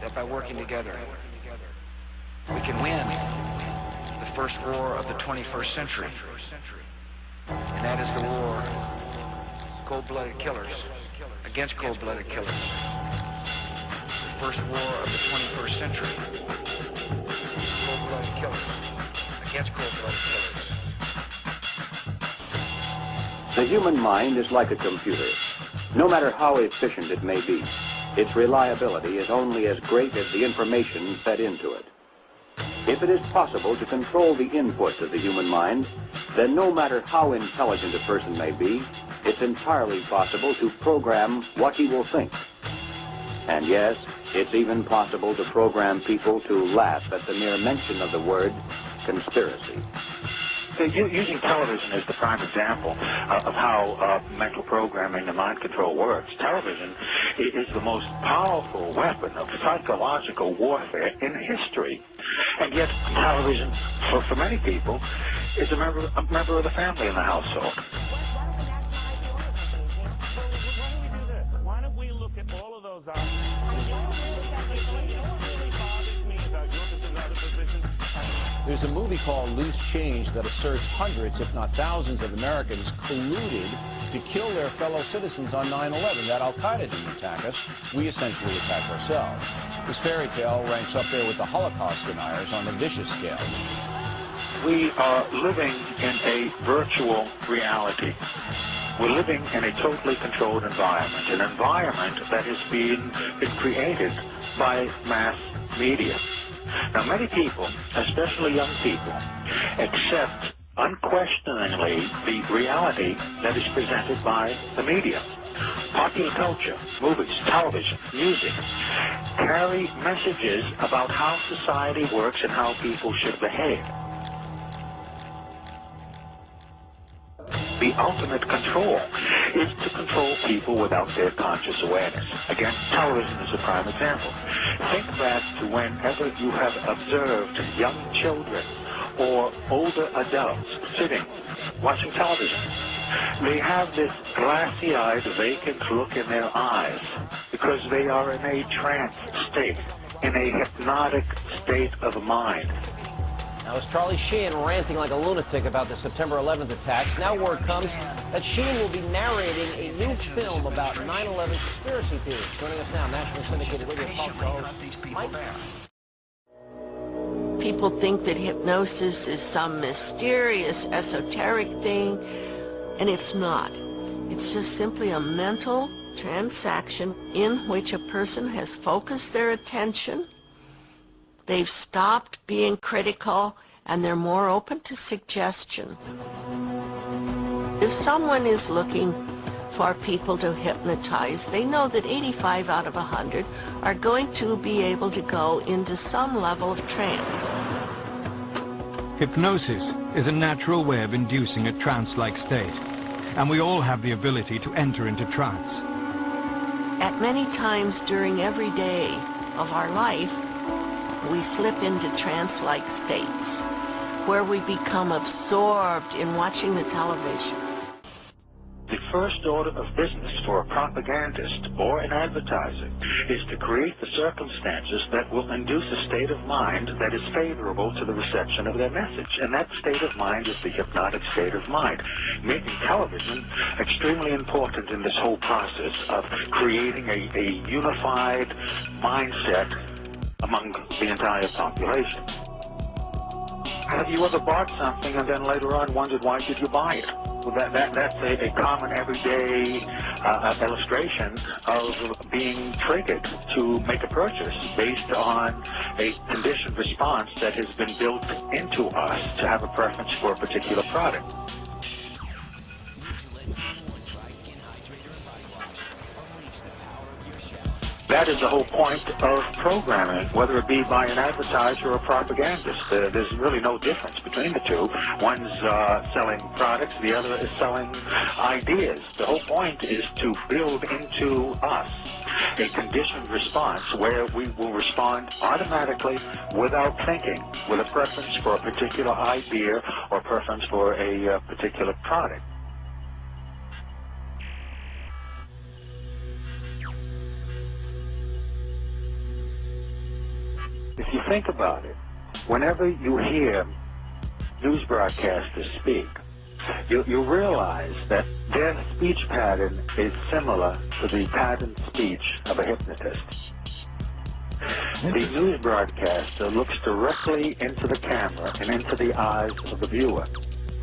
that by working together, we can win the first war of the 21st century. And that is the war of cold-blooded killers against cold-blooded killers. The first war of the 21st century. Cold-blooded killers against cold-blooded killers. The human mind is like a computer. No matter how efficient it may be, its reliability is only as great as the information fed into it. If it is possible to control the inputs of the human mind, then no matter how intelligent a person may be, it's entirely possible to program what he will think. And yes, it's even possible to program people to laugh at the mere mention of the word conspiracy. Using television is the prime example of how mental programming and mind control works. Television is the most powerful weapon of psychological warfare in history. And yet television, for many people, is a member of the family in the household. Why don't we look at all of those options? There's a movie called Loose Change that asserts hundreds, if not thousands, of Americans colluded to kill their fellow citizens on 9/11. That Al-Qaeda didn't attack us. We essentially attacked ourselves. This fairy tale ranks up there with the Holocaust deniers on the vicious scale. We are living in a virtual reality. We're living in a totally controlled environment, an environment that has been created by mass media. Now, many people, especially young people, accept unquestioningly the reality that is presented by the media. Popular culture, movies, television, music, carry messages about how society works and how people should behave. The ultimate control is to control people without their conscious awareness. Again, television is a prime example. Think back to whenever you have observed young children or older adults sitting, watching television. They have this glassy-eyed, vacant look in their eyes because they are in a trance state, in a hypnotic state of mind. Now, as Charlie Sheen ranting like a lunatic about the September 11th attacks, now word comes that Sheen will be narrating a new film about 9/11 conspiracy theories. Joining us now, nationally syndicated radio talk show host Mike. People think that hypnosis is some mysterious, esoteric thing, and it's not. It's just simply a mental transaction in which a person has focused their attention. They've stopped being critical, and they're more open to suggestion. If someone is looking for people to hypnotize, they know that 85 out of 100 are going to be able to go into some level of trance. Hypnosis is a natural way of inducing a trance-like state, and we all have the ability to enter into trance. At many times during every day of our life, we slip into trance-like states where we become absorbed in watching the television. The first order of business for a propagandist or an advertiser is to create the circumstances that will induce a state of mind that is favorable to the reception of their message. And that state of mind is the hypnotic state of mind, making television extremely important in this whole process of creating a unified mindset among the entire population. Have you ever bought something and then later on wondered why did you buy it? Well, that's a common everyday illustration of being triggered to make a purchase based on a conditioned response that has been built into us to have a preference for a particular product. That is the whole point of programming, whether it be by an advertiser or a propagandist. There's really no difference between the two. One's selling products, the other is selling ideas. The whole point is to build into us a conditioned response where we will respond automatically without thinking, with a preference for a particular idea or preference for a particular product. If you think about it, whenever you hear news broadcasters speak, you realize that their speech pattern is similar to the pattern speech of a hypnotist. The news broadcaster looks directly into the camera and into the eyes of the viewer,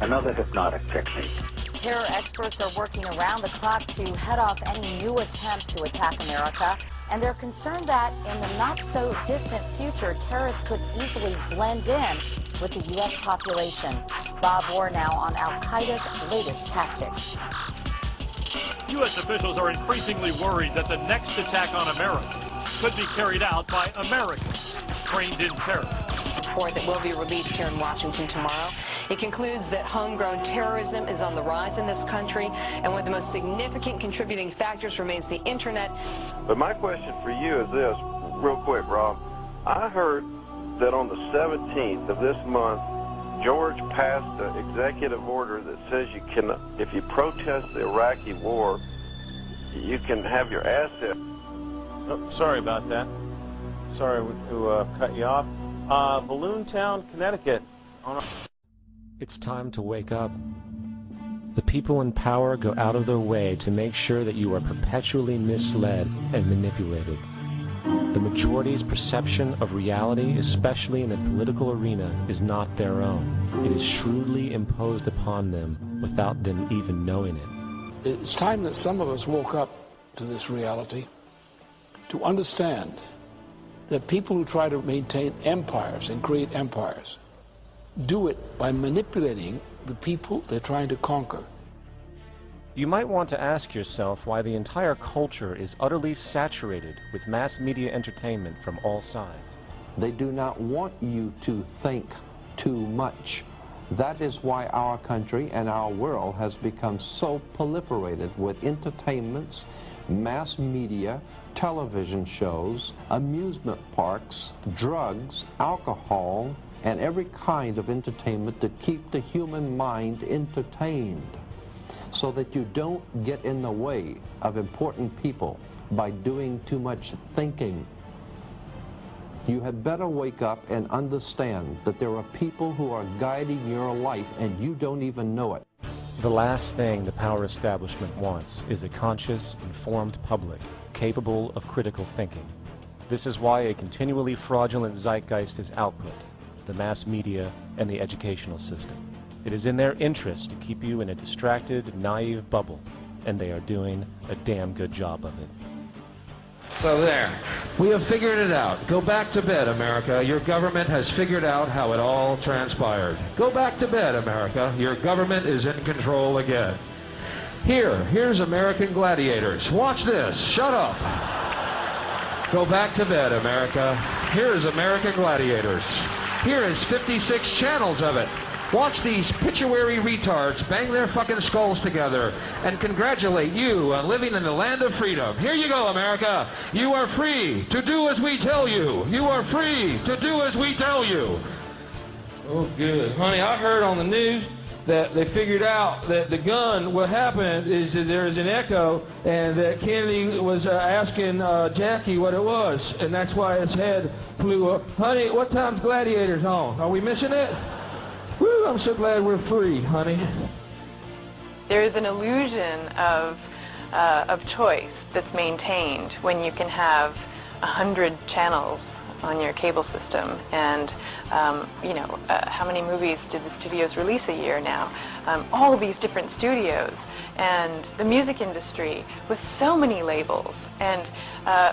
another hypnotic technique. Terror experts are working around the clock to head off any new attempt to attack America, and they're concerned that in the not-so-distant future, terrorists could easily blend in with the U.S. population. Bob Orr now on Al-Qaeda's latest tactics. U.S. officials are increasingly worried that the next attack on America could be carried out by Americans trained in terror. Report that will be released here in Washington tomorrow. It concludes that homegrown terrorism is on the rise in this country, and one of the most significant contributing factors remains the internet. But my question for you is this, real quick, Rob. I heard that on the 17th of this month, George passed an executive order that says you can, if you protest the Iraqi war, you can have your assets. Oh, sorry about that. Sorry to cut you off. Balloontown, Connecticut. It's time to wake up. The people in power go out of their way to make sure that you are perpetually misled and manipulated. The majority's perception of reality, especially in the political arena, is not their own. It is shrewdly imposed upon them without them even knowing it. It's time that some of us woke up to this reality, to understand that people who try to maintain empires and create empires do it by manipulating the people they're trying to conquer. You might want to ask yourself why the entire culture is utterly saturated with mass media entertainment from all sides. They do not want you to think too much. That is why our country and our world has become so proliferated with entertainments, mass media, television shows, amusement parks, drugs, alcohol, and every kind of entertainment to keep the human mind entertained, so that you don't get in the way of important people by doing too much thinking. You had better wake up and understand that there are people who are guiding your life and you don't even know it. The last thing the power establishment wants is a conscious, informed public capable of critical thinking. This is why a continually fraudulent zeitgeist is output, the mass media and the educational system. It is in their interest to keep you in a distracted, naive bubble, and they are doing a damn good job of it. So there, we have figured it out. Go back to bed, America. Your government has figured out how it all transpired. Go back to bed, America. Your government is in control again. Here's American gladiators. Watch this. Shut up. Go back to bed, America. Here's American gladiators. Here is 56 channels of it. Watch these pituitary retards bang their fucking skulls together and congratulate you on living in the land of freedom. Here you go, America. You are free to do as we tell you. You are free to do as we tell you. Oh, good. Honey, I heard on the news that they figured out that the gun, what happened is that there is an echo and that Kennedy was asking Jackie what it was, and that's why his head flew up. Honey, what time's Gladiators on? Are we missing it? Woo, I'm so glad we're free, honey. There is an illusion of choice that's maintained when you can have 100 channels on your cable system, and how many movies did the studios release a year now? All of these different studios, and the music industry with so many labels, and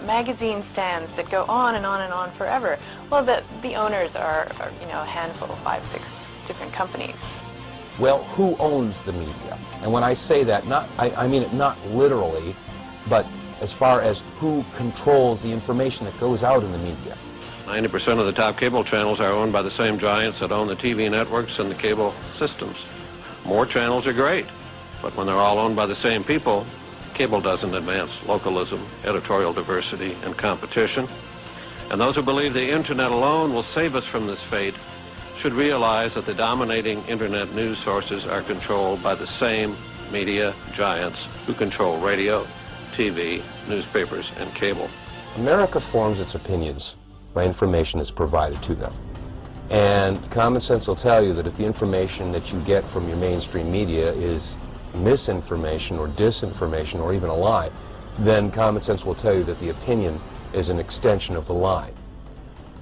magazine stands that go on and on and on forever. Well, the owners are a handful, 5, 6 different companies. Well, who owns the media? And when I say that, I mean it not literally, but as far as who controls the information that goes out in the media. 90% of the top cable channels are owned by the same giants that own the TV networks and the cable systems. More channels are great, but when they're all owned by the same people, cable doesn't advance localism, editorial diversity, and competition. And those who believe the internet alone will save us from this fate should realize that the dominating internet news sources are controlled by the same media giants who control radio, TV, newspapers, and cable. America forms its opinions by information that's provided to them. And common sense will tell you that if the information that you get from your mainstream media is misinformation or disinformation or even a lie, then common sense will tell you that the opinion is an extension of the lie.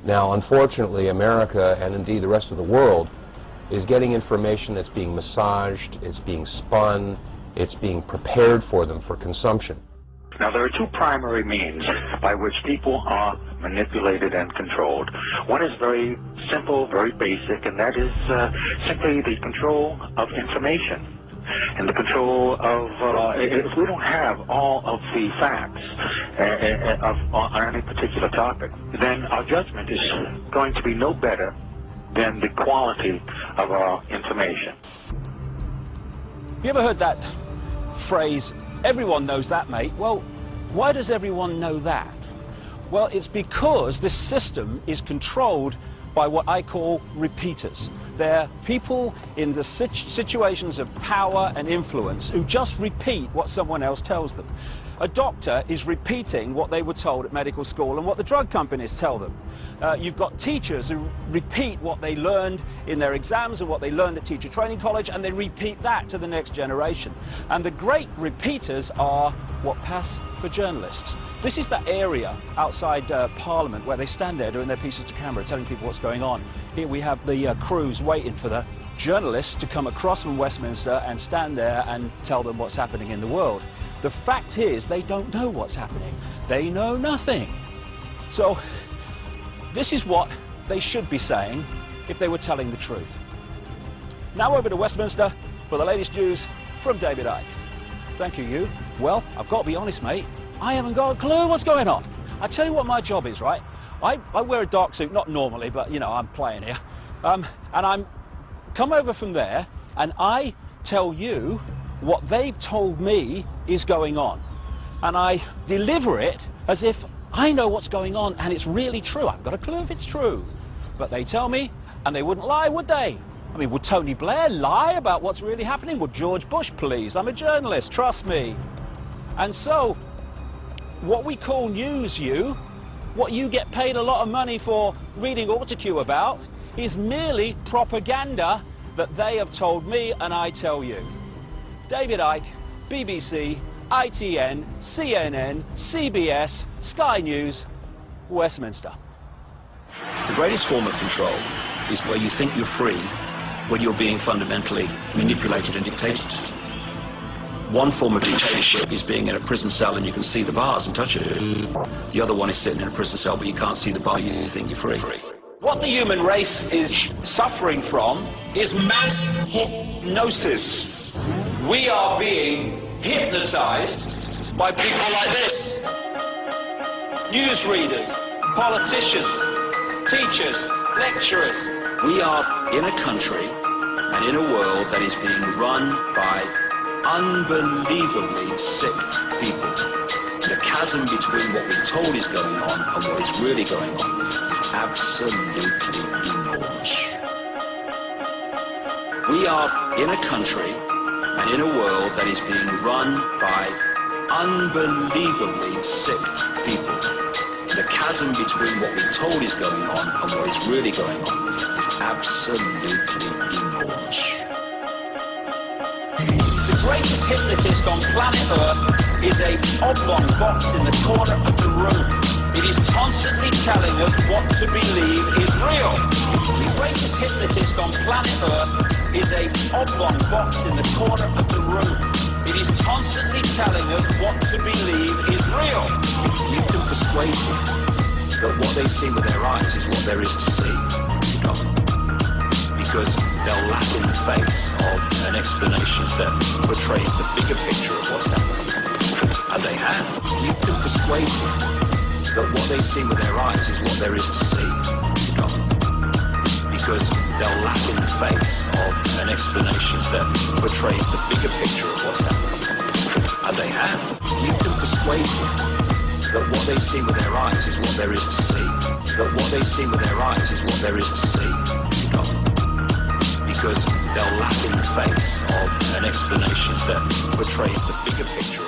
Now, unfortunately, America, and indeed the rest of the world, is getting information that's being massaged, it's being spun, it's being prepared for them for consumption. Now, there are two primary means by which people are manipulated and controlled. One is very simple, very basic, and that is simply the control of information. And the control of, if we don't have all of the facts on any particular topic, then our judgment is going to be no better than the quality of our information. You ever heard that phrase, everyone knows that, mate? Well, why does everyone know that? Well, it's because this system is controlled by what I call repeaters. They're people in the situations of power and influence who just repeat what someone else tells them. A doctor is repeating what they were told at medical school and what the drug companies tell them. You've got teachers who repeat what they learned in their exams and what they learned at teacher training college, and they repeat that to the next generation. And the great repeaters are what pass for journalists. This is that area outside Parliament where they stand there doing their pieces to camera, telling people what's going on. Here we have the crews waiting for the journalists to come across from Westminster and stand there and tell them what's happening in the world. The fact is, they don't know what's happening. They know nothing. So, this is what they should be saying if they were telling the truth. Now over to Westminster for the latest news from David Icke. Thank you, you. Well, I've got to be honest, mate. I haven't got a clue what's going on. I tell you what my job is, right? I wear a dark suit, not normally, but, you know, I'm playing here. And I'm come over from there, and I tell you what they've told me is going on. And I deliver it as if I know what's going on and it's really true. I've got a clue if it's true. But they tell me, and they wouldn't lie, would they? I mean, would Tony Blair lie about what's really happening? Would George Bush, please? I'm a journalist, trust me. And so, what we call news, what you get paid a lot of money for reading autocue about, is merely propaganda that they have told me and I tell you. David Icke, BBC, ITN, CNN, CBS, Sky News, Westminster. The greatest form of control is where you think you're free when you're being fundamentally manipulated and dictated to. One form of dictatorship is being in a prison cell and you can see the bars and touch it. The other one is sitting in a prison cell but you can't see the bar, you think you're free. What the human race is suffering from is mass hypnosis. We are being hypnotized by people like this. Newsreaders, politicians, teachers, lecturers. We are in a country and in a world that is being run by unbelievably sick people. The chasm between what we're told is going on and what is really going on is absolutely enormous. We are in a country and in a world that is being run by unbelievably sick people. The chasm between what we're told is going on and what is really going on is absolutely enormous. The greatest hypnotist on planet Earth is a oblong box in the corner of the room. It is constantly telling us what to believe is real. The greatest hypnotist on planet Earth is a oblong box in the corner of the room. It is constantly telling us what to believe is real. You can persuade them that what they see with their eyes is what there is to see. No. Because they'll laugh in the face of an explanation that portrays the bigger picture of what's happening. And they have. You can persuade them that what they see with their eyes is what there is to see. No. Because they'll laugh in the face of an explanation that portrays the bigger picture of what's happening. And they have. You can persuade them that what they see with their eyes is what there is to see. That what they see with their eyes is what there is to see. No. Because they'll laugh in the face of an explanation that portrays the bigger picture